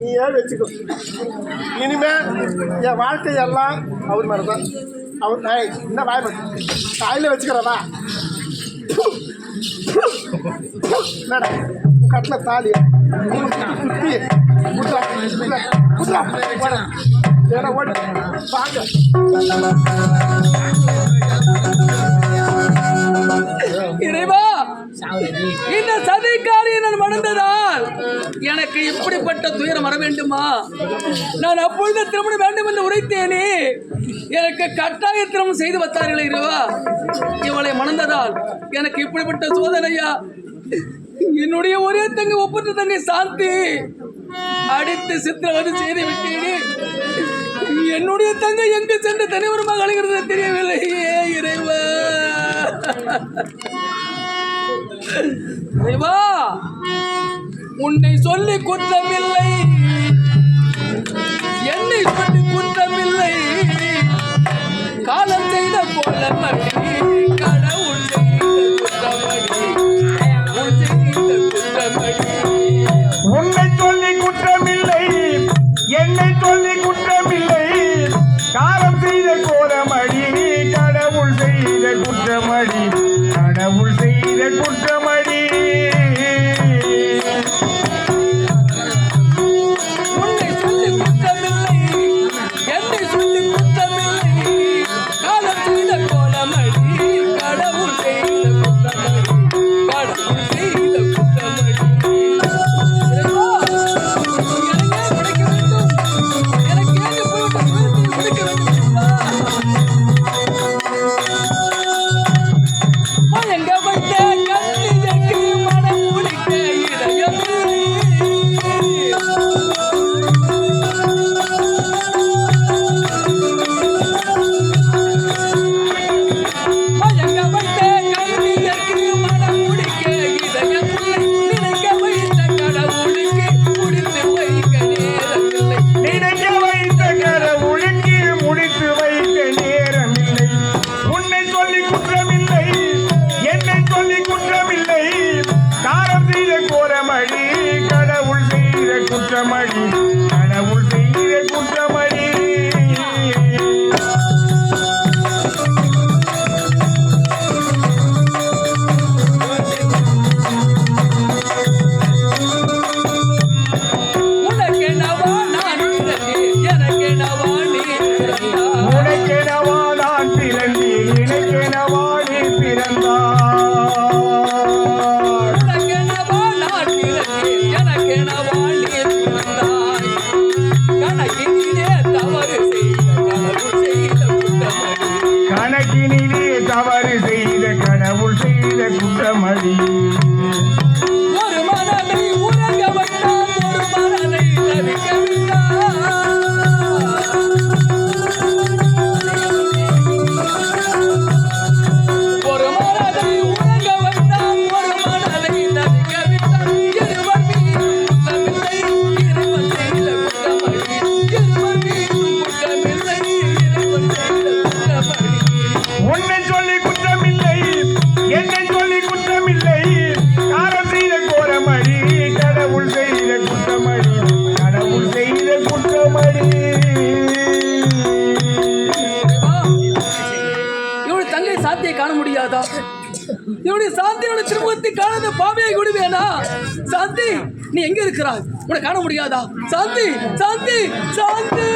நீ ஏன் வச்சுக்கோ. இனிமே என் வாழ்க்கையெல்லாம் அவர் மாதிரி தான். அவர் என்ன வாய் தாயில வச்சுக்கிறதா மேடம் கட்டில் தாலி குத்தி ஏன்னா ஓடு வாங்க. இறைவா, இந்த சதிக்காரியை நான் மணந்ததால் எனக்கு இப்படிப்பட்ட துயரம் வர வேண்டுமா? நான் அப்பொழுது திருமணம் வேண்டும் என்று உரைத்தேனே, எனக்கு கட்டாய திருமணம் செய்து வைத்தார்கள். இறைவா, இவளை மணந்ததால் எனக்கு இப்படிப்பட்ட சோதனையா? என்னுடைய ஒரே தங்கை ஒப்பற்ற தங்கை சாந்தி அடித்து சித்திரவதை செய்து விட்டேனே. என்னுடைய தங்கை எங்கு சென்று தனிவரமாக அழைகிறது தெரியவில்லையே. இறைவா, இறைவா, உன்னை சொல்லி குற்றமில்லை, என்னை சொல்லி குற்றமில்லை. காலம் செய்த போல கடவுள் உன்னை சொல்லி குற்றமில்லை, என்னை சொல்லி குற்றமில்லை. காலம் செய்த கோலமடி, கடவுள் செய்த குற்றமடி, கடவுள் செய்த குற்றமடி. உன்னை சொல்லி குற்றமில்லை, என்னை சொல்லி குற்றமில்லை. காலம் செய்த கோலமடி, கடவுள் செய்த குற்றமடி, கடவுள் செய்த குற்றமடி. குற்றமடி, கடவுள் செய்த குற்றமடி. உனக்கெனவா நான் பிறந்தேன், எனக்கெனவா நீ பிறந்தாய். உனக்கெனவா நான் பிறந்தேன், எனக்கெனவா நீ பிறந்தாய். உனக்கெனவா நான் பிறந்தேன், எனக்கெனவா நீ பிறந்தாய். கணக்கினிலே தவறு செய்த கடவுள் செய்த குற்றமடி, கணக்கினிலே தவறு செய்த கடவுள் செய்த குற்றமடி. ஒரு மனதை உறங்க வைத்தான், ஒரு மனதை தவிக்க விட்டான். ஒரு மனதை உறங்க வைத்தான், ஒரு மனதை தவிக்க விட்டான். இருவர் மீதும் குற்றமில்லை, இருவர் செய்த குற்றமடி. இருவர் மீதும் குற்றமில்லை, இருவர் செய்த குற்றமடி. உன்னை சொல்லி குற்றமில்லை, என்னை சொல்லி குற்றமில்லை. காலம் செய்த கோரமடி, கடவுள் செய்த குற்றமடி, கடவுள் செய்த குற்றமடி. இவனுடைய தங்கை சாந்தியை காண முடியாதா? இவனுடைய சாந்தியோட திருமுகத்தை காணாத பாவியை விடுவேனா? சாந்தி, நீ எங்க இருக்கிறாய்? உன்னை காண முடியாதா? சாந்தி, சாந்தி, சாந்தி.